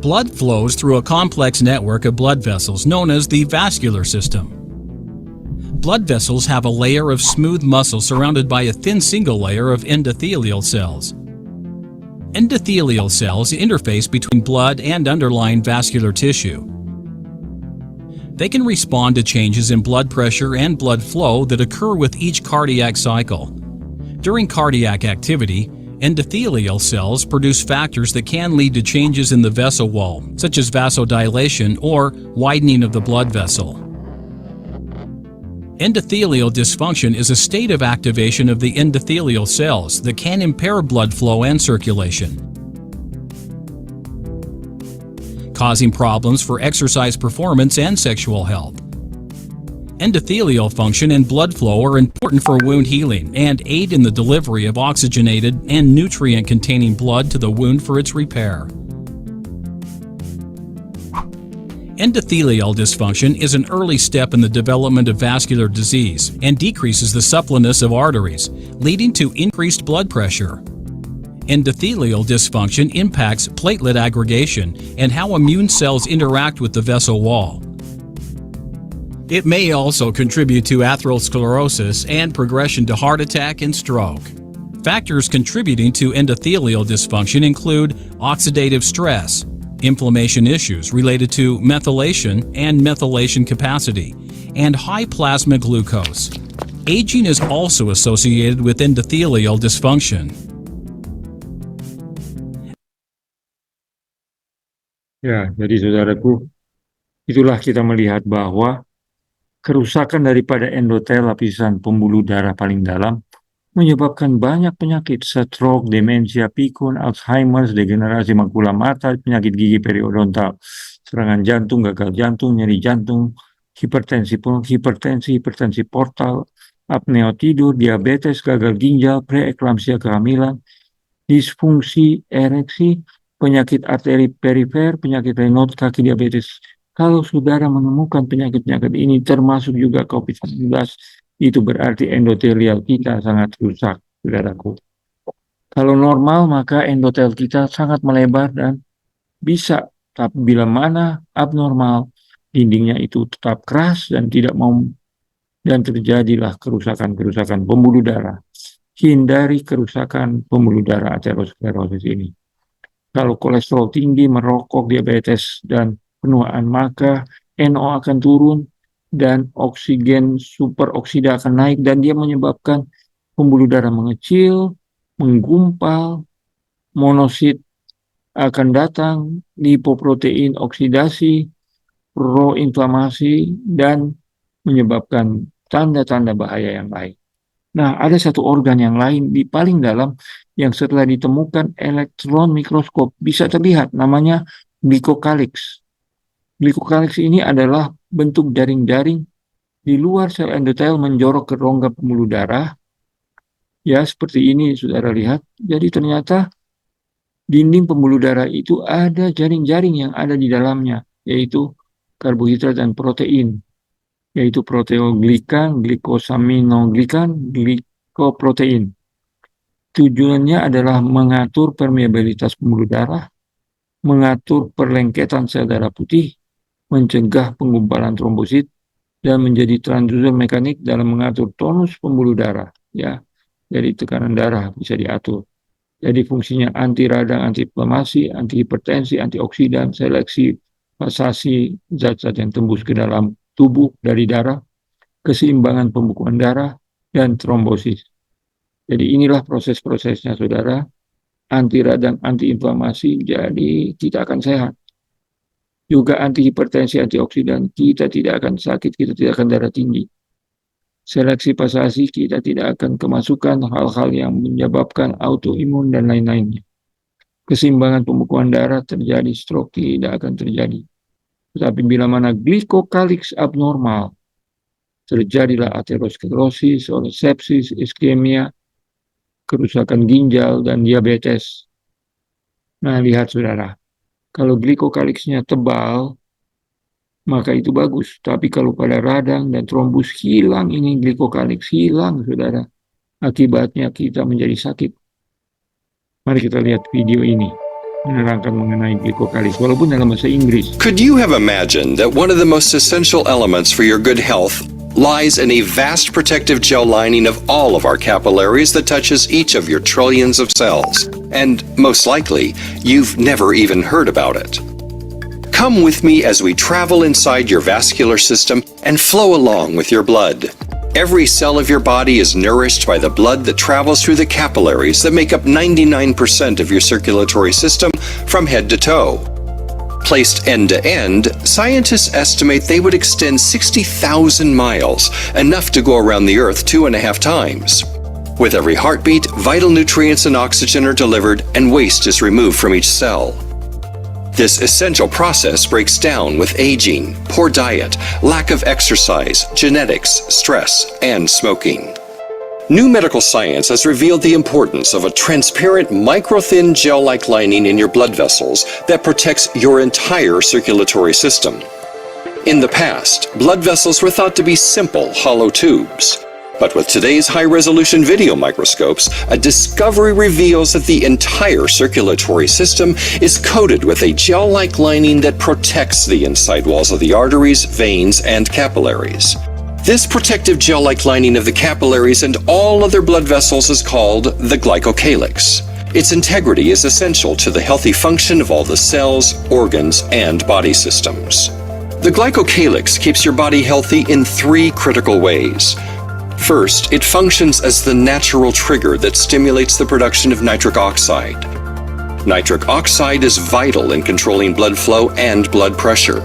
Blood flows through a complex network of blood vessels known as the vascular system. Blood vessels have a layer of smooth muscle surrounded by a thin single layer of endothelial cells. Endothelial cells interface between blood and underlying vascular tissue. They can respond to changes in blood pressure and blood flow that occur with each cardiac cycle. During cardiac activity, endothelial cells produce factors that can lead to changes in the vessel wall, such as vasodilation or widening of the blood vessel. Endothelial dysfunction is a state of activation of the endothelial cells that can impair blood flow and circulation, causing problems for exercise performance and sexual health. Endothelial function and blood flow are important for wound healing and aid in the delivery of oxygenated and nutrient-containing blood to the wound for its repair. Endothelial dysfunction is an early step in the development of vascular disease and decreases the suppleness of arteries, leading to increased blood pressure. Endothelial dysfunction impacts platelet aggregation and how immune cells interact with the vessel wall. It may also contribute to atherosclerosis and progression to heart attack and stroke. Factors contributing to endothelial dysfunction include oxidative stress, inflammation issues related to methylation and methylation capacity, and high plasma glucose. aging is also associated with endothelial dysfunction. Ya, jadi saudaraku, itulah kita melihat bahwa kerusakan daripada endotel lapisan pembuluh darah paling dalam menyebabkan banyak penyakit, stroke, demensia, pikun, Alzheimer, degenerasi makula mata, penyakit gigi periodontal, serangan jantung, gagal jantung, nyeri jantung, hipertensi portal, apnea tidur, diabetes, gagal ginjal, preeklamsia kehamilan, disfungsi ereksi, penyakit arteri perifer, penyakit Raynaud, kaki diabetes. Kalau saudara menemukan penyakit-penyakit ini termasuk juga COVID-19, itu berarti endotelial kita sangat rusak, saudaraku. Kalau normal maka endotel kita sangat melebar dan bisa, tapi bila mana abnormal, dindingnya itu tetap keras dan tidak mau, dan terjadilah kerusakan-kerusakan pembuluh darah. Hindari kerusakan pembuluh darah aterosklerosis ini. Kalau kolesterol tinggi, merokok, diabetes, dan penuaan, maka NO akan turun dan oksigen superoksida akan naik dan dia menyebabkan pembuluh darah mengecil, menggumpal, monosit akan datang, lipoprotein oksidasi, proinflamasi, dan menyebabkan tanda-tanda bahaya yang lain. Nah, ada satu organ yang lain di paling dalam yang setelah ditemukan elektron mikroskop bisa terlihat, namanya glikokalix. Glikokalix ini adalah bentuk jaring-jaring di luar sel endotel menjorok ke rongga pembuluh darah. Ya, seperti ini saudara lihat. Jadi ternyata dinding pembuluh darah itu ada jaring-jaring yang ada di dalamnya, yaitu karbohidrat dan protein, yaitu proteoglikan, glikosaminoglikan, glikoprotein. Tujuannya adalah mengatur permeabilitas pembuluh darah, mengatur perlengketan sel darah putih, mencegah penggumpalan trombosit, dan menjadi transducer mekanik dalam mengatur tonus pembuluh darah. Ya, jadi tekanan darah bisa diatur. Jadi fungsinya anti radang, anti inflamasi, anti hipertensi, antioksidan, seleksi pasasi zat-zat yang tembus ke dalam tubuh dari darah, keseimbangan pembekuan darah, dan trombosis. Jadi inilah proses-prosesnya saudara, anti radang, anti inflamasi, jadi kita akan sehat. Juga anti hipertensi, antioksidan, kita tidak akan sakit, kita tidak akan darah tinggi. Seleksi pasasi, kita tidak akan kemasukan hal-hal yang menyebabkan autoimun dan lain-lainnya. Keseimbangan pembekuan darah terjadi, stroke tidak akan terjadi. Tetapi bila mana glikokalix abnormal, terjadilah aterosklerosis, oleh sepsis, iskemia, kerusakan ginjal, dan diabetes. Nah, lihat saudara, kalau glikokalixnya tebal, maka itu bagus. Tapi kalau pada radang dan trombus hilang ini glikokalix, hilang saudara, akibatnya kita menjadi sakit. Mari kita lihat video ini menerangkan mengenai glikokalix, walaupun dalam bahasa Inggris. Could you have imagined that one of the most essential elements for your good health lies in a vast protective gel lining of all of our capillaries that touches each of your trillions of cells? And most likely, you've never even heard about it. Come with me as we travel inside your vascular system and flow along with your blood. Every cell of your body is nourished by the blood that travels through the capillaries that make up 99% of your circulatory system from head to toe. Placed end to end, scientists estimate they would extend 60,000 miles, enough to go around the Earth 2.5 times. With every heartbeat, vital nutrients and oxygen are delivered and waste is removed from each cell. This essential process breaks down with aging, poor diet, lack of exercise, genetics, stress, and smoking. New medical science has revealed the importance of a transparent, micro-thin gel-like lining in your blood vessels that protects your entire circulatory system. In the past, blood vessels were thought to be simple, hollow tubes. But with today's high-resolution video microscopes, a discovery reveals that the entire circulatory system is coated with a gel-like lining that protects the inside walls of the arteries, veins, and capillaries. This protective gel-like lining of the capillaries and all other blood vessels is called the glycocalyx. Its integrity is essential to the healthy function of all the cells, organs, and body systems. The glycocalyx keeps your body healthy in 3 critical ways. First, it functions as the natural trigger that stimulates the production of nitric oxide. Nitric oxide is vital in controlling blood flow and blood pressure.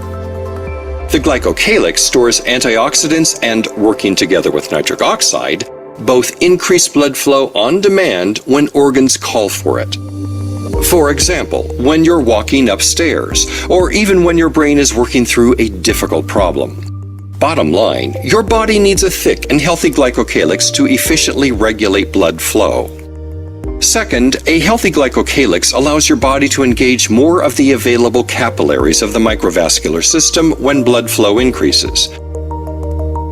The glycocalyx stores antioxidants and, working together with nitric oxide, both increase blood flow on demand when organs call for it. For example, when you're walking upstairs, or even when your brain is working through a difficult problem. Bottom line, your body needs a thick and healthy glycocalyx to efficiently regulate blood flow. Second, a healthy glycocalyx allows your body to engage more of the available capillaries of the microvascular system when blood flow increases.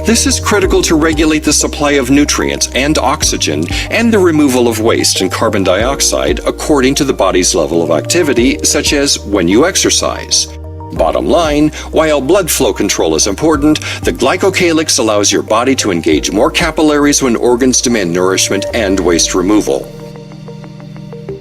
This is critical to regulate the supply of nutrients and oxygen and the removal of waste and carbon dioxide according to the body's level of activity, such as when you exercise. Bottom line, while blood flow control is important, the glycocalyx allows your body to engage more capillaries when organs demand nourishment and waste removal.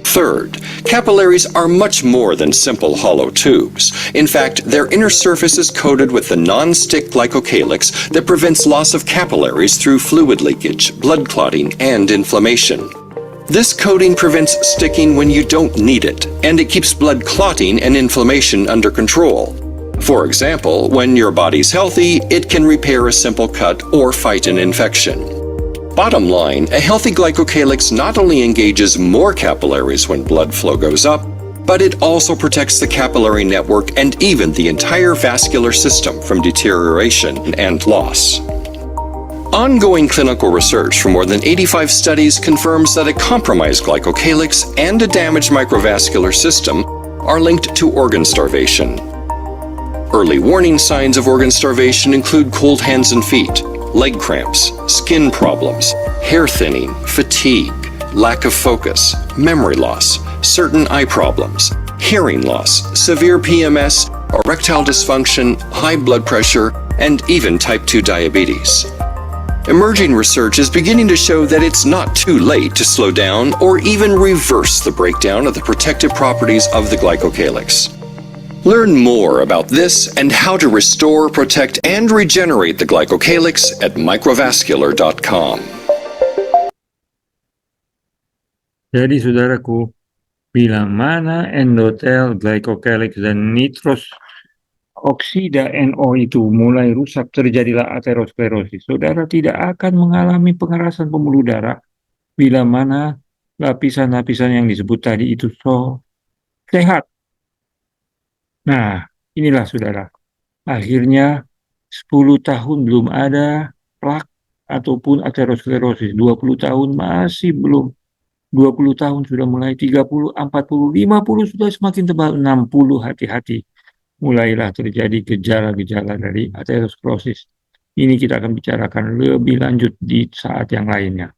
Third, capillaries are much more than simple hollow tubes. In fact, their inner surface is coated with the non-stick glycocalyx that prevents loss of capillaries through fluid leakage, blood clotting, and inflammation. This coating prevents sticking when you don't need it, and it keeps blood clotting and inflammation under control. For example, when your body's healthy, it can repair a simple cut or fight an infection. Bottom line, a healthy glycocalyx not only engages more capillaries when blood flow goes up, but it also protects the capillary network and even the entire vascular system from deterioration and loss. Ongoing clinical research from more than 85 studies confirms that a compromised glycocalyx and a damaged microvascular system are linked to organ starvation. Early warning signs of organ starvation include cold hands and feet, leg cramps, skin problems, hair thinning, fatigue, lack of focus, memory loss, certain eye problems, hearing loss, severe PMS, erectile dysfunction, high blood pressure, and even type 2 diabetes. Emerging research is beginning to show that it's not too late to slow down or even reverse the breakdown of the protective properties of the glycocalyx. Learn more about this and how to restore, protect, and regenerate the glycocalyx at microvascular.com. Jadi saudaraku, bila mana endotel, glycocalyx, dan nitros oksida NO itu mulai rusak, terjadilah aterosklerosis. Saudara tidak akan mengalami pengerasan pembuluh darah bila mana lapisan-lapisan yang disebut tadi itu sehat. Nah, inilah saudara. Akhirnya 10 tahun belum ada plak ataupun aterosklerosis. 20 tahun masih belum. 20 tahun sudah mulai, 30, 40, 50 sudah semakin tebal, 60 hati-hati. Mulailah terjadi gejala-gejala dari aterosklerosis. Ini kita akan bicarakan lebih lanjut di saat yang lainnya.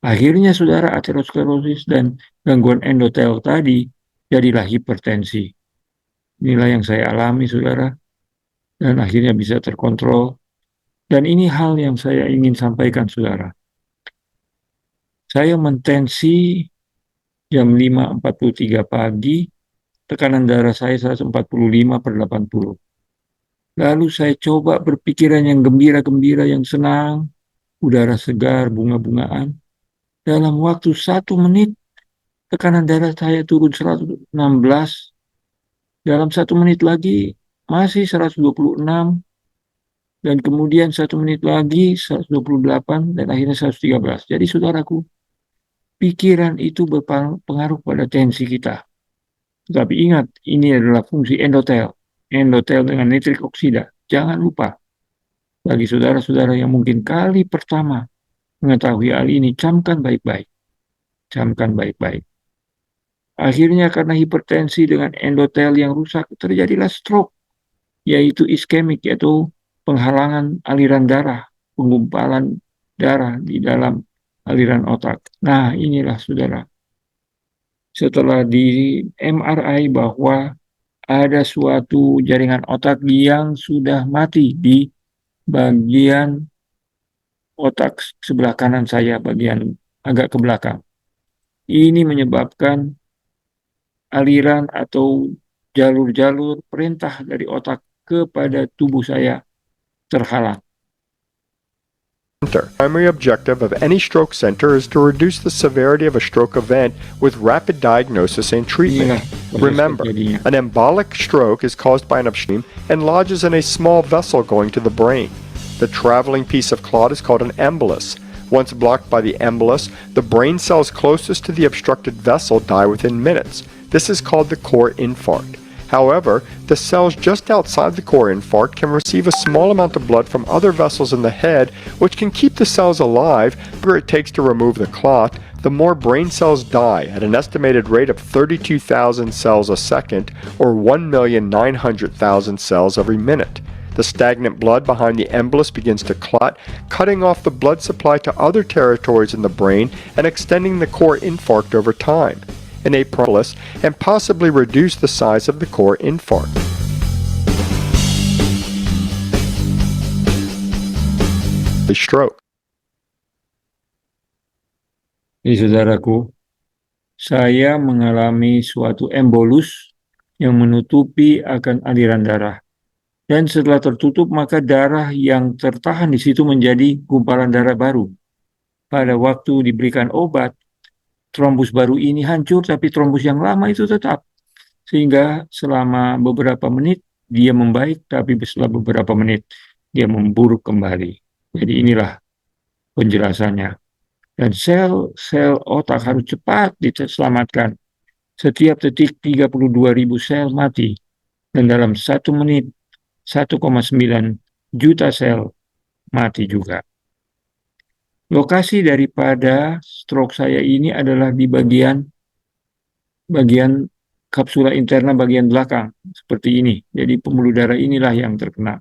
Akhirnya saudara, aterosklerosis dan gangguan endotel tadi jadilah hipertensi. Inilah yang saya alami saudara, dan akhirnya bisa terkontrol. Dan ini hal yang saya ingin sampaikan saudara. Saya mentensi jam 5.43 pagi, tekanan darah saya 145/80. Lalu saya coba berpikiran yang gembira-gembira, yang senang, udara segar, bunga-bungaan. Dalam waktu 1 menit, tekanan darah saya turun 116. Dalam 1 menit lagi, masih 126. Dan kemudian 1 menit lagi, 128, dan akhirnya 113. Jadi saudaraku, pikiran itu berpengaruh pada tensi kita. Tetapi ingat, ini adalah fungsi endotel. Endotel dengan nitrik oksida. Jangan lupa. Bagi saudara-saudara yang mungkin kali pertama mengetahui hal ini, camkan baik-baik. Camkan baik-baik. Akhirnya karena hipertensi dengan endotel yang rusak, terjadilah stroke, yaitu iskemik, yaitu penghalangan aliran darah, penggumpalan darah di dalam aliran otak. Nah, inilah saudara. Setelah di MRI bahwa ada suatu jaringan otak yang sudah mati di bagian otak sebelah kanan saya, bagian agak ke belakang. Ini menyebabkan aliran atau jalur-jalur perintah dari otak kepada tubuh saya terhalang. The primary objective of any stroke center is to reduce the severity of a stroke event with rapid diagnosis and treatment. Inilah proses Remember, terjadinya. an embolic stroke is caused by an upstream and lodges in a small vessel going to the brain. The traveling piece of clot is called an embolus. Once blocked by the embolus, the brain cells closest to the obstructed vessel die within minutes. This is called the core infarct. However, the cells just outside the core infarct can receive a small amount of blood from other vessels in the head, which can keep the cells alive. The longer it takes to remove the clot, the more brain cells die at an estimated rate of 32,000 cells a second, or 1,900,000 cells every minute. The stagnant blood behind the embolus begins to clot, cutting off the blood supply to other territories in the brain and extending the core infarct over time. In a embolus, and possibly reduce the size of the core infarct. The stroke. Jadi saudaraku, saya mengalami suatu embolus yang menutupi akan aliran darah. Dan setelah tertutup, maka darah yang tertahan di situ menjadi gumpalan darah baru. Pada waktu diberikan obat, trombus baru ini hancur, tapi trombus yang lama itu tetap. Sehingga selama beberapa menit dia membaik, tapi setelah beberapa menit dia memburuk kembali. Jadi inilah penjelasannya. Dan sel-sel otak harus cepat diselamatkan. Setiap detik 32.000 sel mati. Dan dalam 1 menit 1,9 juta sel mati juga. Lokasi daripada stroke saya ini adalah di bagian kapsula interna bagian belakang, seperti ini. Jadi pembuluh darah inilah yang terkena.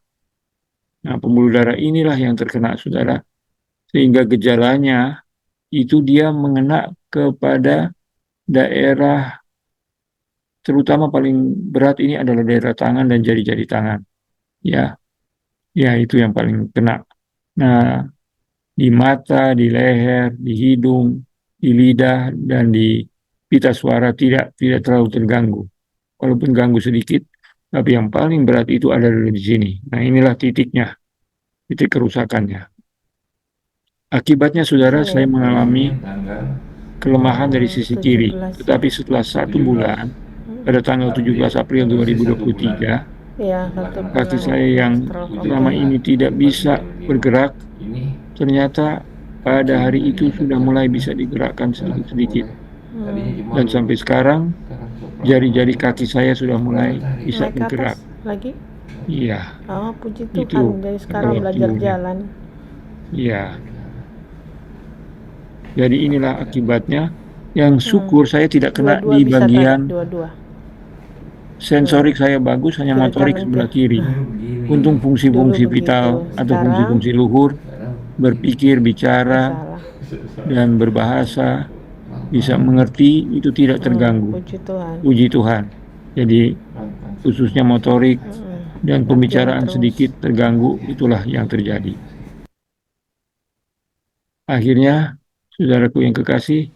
Nah, pembuluh darah inilah yang terkena, saudara. Sehingga gejalanya itu dia mengena kepada daerah, terutama paling berat ini adalah daerah tangan dan jari-jari tangan. Ya, itu yang paling kena. Nah, di mata, di leher, di hidung, di lidah, dan di pita suara tidak terlalu terganggu. Walaupun ganggu sedikit, tapi yang paling berat itu ada di sini. Nah, inilah titiknya, titik kerusakannya. Akibatnya, saudara, saya mengalami kelemahan dari sisi kiri. Tetapi setelah 1 bulan, pada tanggal 17 April 2023, kaki saya yang selama ini tidak bisa bergerak, ternyata pada hari itu sudah mulai bisa digerakkan sedikit-sedikit. Dan sampai sekarang, jari-jari kaki saya sudah mulai bisa Naik ke bergerak. atas lagi? Iya, Oh, puji Itu Tuhan. Dari sekarang adalah belajar cue-nya. jalan. iya. Jadi inilah akibatnya. Yang syukur saya tidak kena Dua-dua di bisa bagian tarik, dua-dua. sensorik saya bagus, hanya Kiri motorik kanan sebelah tuh. kiri. Untung fungsi-fungsi Dulu vital begitu. atau Sekarang fungsi-fungsi luhur, berpikir, bicara, salah. dan berbahasa, bisa mengerti, itu tidak terganggu. Puji Tuhan. Puji Tuhan. Jadi khususnya motorik dan pembicaraan terus. sedikit terganggu, itulah yang terjadi. Akhirnya, saudaraku yang kekasih,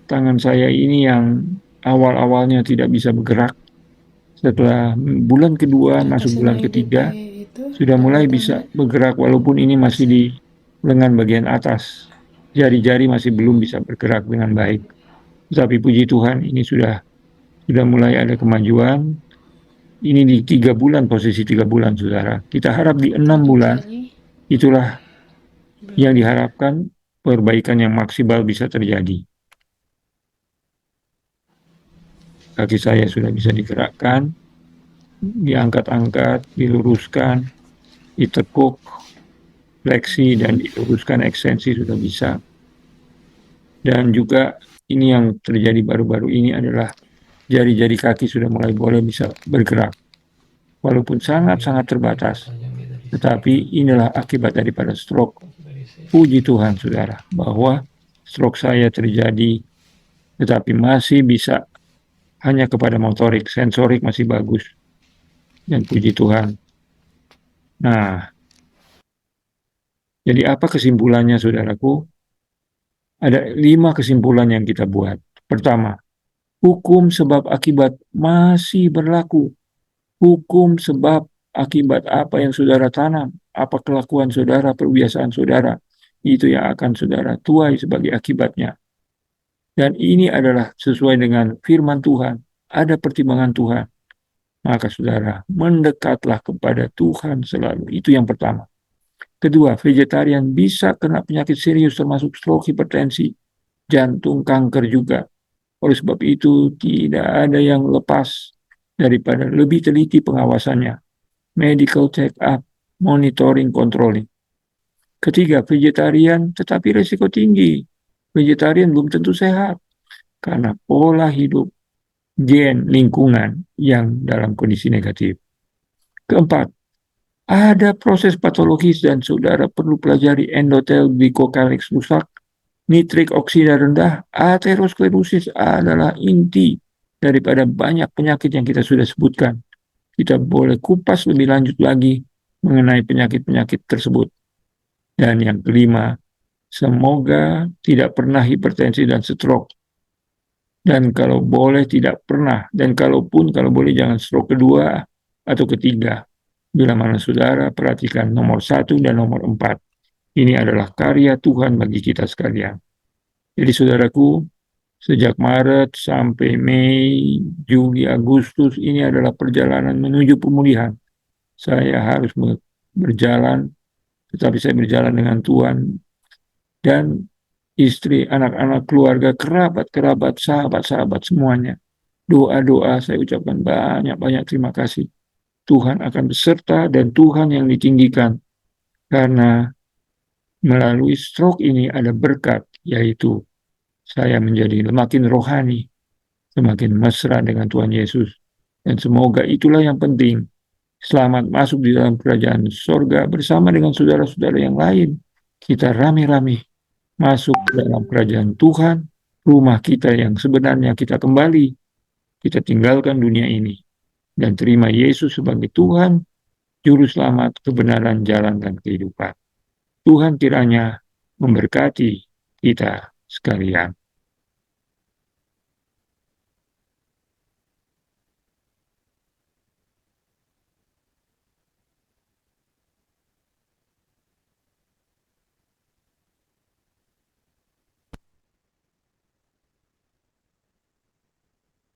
tangan saya ini yang awal-awalnya tidak bisa bergerak, setelah bulan kedua masuk bulan ketiga, sudah mulai bisa bergerak walaupun ini masih di lengan bagian atas. Jari-jari masih belum bisa bergerak dengan baik. Tapi puji Tuhan, ini sudah mulai ada kemajuan. Ini di 3 bulan, posisi 3 bulan, saudara. Kita harap di 6 bulan, itulah yang diharapkan perbaikan yang maksimal bisa terjadi. Kaki saya sudah bisa digerakkan, diangkat-angkat, diluruskan, ditekuk, fleksi, dan diluruskan ekstensi sudah bisa. Dan juga ini yang terjadi baru-baru ini adalah jari-jari kaki sudah mulai boleh bisa bergerak. Walaupun sangat-sangat terbatas. Tetapi inilah akibat daripada stroke. Puji Tuhan, saudara, bahwa stroke saya terjadi, tetapi masih bisa hanya kepada motorik, sensorik masih bagus. Dan puji Tuhan. Nah, jadi apa kesimpulannya, saudaraku? Ada 5 kesimpulan yang kita buat. Pertama, hukum sebab akibat masih berlaku. Hukum sebab akibat apa yang saudara tanam apa kelakuan saudara, perbiasaan saudara, itu yang akan saudara tuai sebagai akibatnya. Dan ini adalah sesuai dengan firman Tuhan, ada pertimbangan Tuhan. Maka saudara, mendekatlah kepada Tuhan selalu. Itu yang pertama. Kedua, vegetarian bisa kena penyakit serius termasuk stroke, hipertensi, jantung, kanker juga. Oleh sebab itu, tidak ada yang lepas daripada lebih teliti pengawasannya. Medical check-up, monitoring, controlling. Ketiga, vegetarian tetapi risiko tinggi. Vegetarian belum tentu sehat karena pola hidup, gen, lingkungan yang dalam kondisi negatif. Keempat, ada proses patologis dan saudara perlu pelajari endotel glycocalyx rusak, nitrik oksida rendah, aterosklerosis adalah inti daripada banyak penyakit yang kita sudah sebutkan. Kita boleh kupas lebih lanjut lagi mengenai penyakit-penyakit tersebut. Dan yang kelima, semoga tidak pernah hipertensi dan stroke. Dan kalau boleh tidak pernah. Dan kalaupun, kalau boleh jangan stroke kedua atau ketiga. Bila mana saudara perhatikan nomor 1 dan nomor 4. Ini adalah karya Tuhan bagi kita sekalian. Jadi saudaraku, sejak Maret sampai Mei, Juli, Agustus, ini adalah perjalanan menuju pemulihan. Saya harus berjalan, tetapi saya berjalan dengan Tuhan. Dan istri, anak-anak, keluarga, kerabat, sahabat-sahabat semuanya. Doa-doa saya ucapkan banyak-banyak terima kasih. Tuhan akan beserta dan Tuhan yang ditinggikan. Karena melalui stroke ini ada berkat, yaitu saya menjadi semakin rohani, semakin mesra dengan Tuhan Yesus. Dan semoga itulah yang penting. Selamat masuk di dalam kerajaan sorga bersama dengan saudara-saudara yang lain. Kita rame-rame masuk ke dalam kerajaan Tuhan, rumah kita yang sebenarnya kita kembali. Kita tinggalkan dunia ini dan terima Yesus sebagai Tuhan, Juru Selamat, kebenaran, jalan, dan kehidupan. Tuhan kiranya memberkati kita sekalian.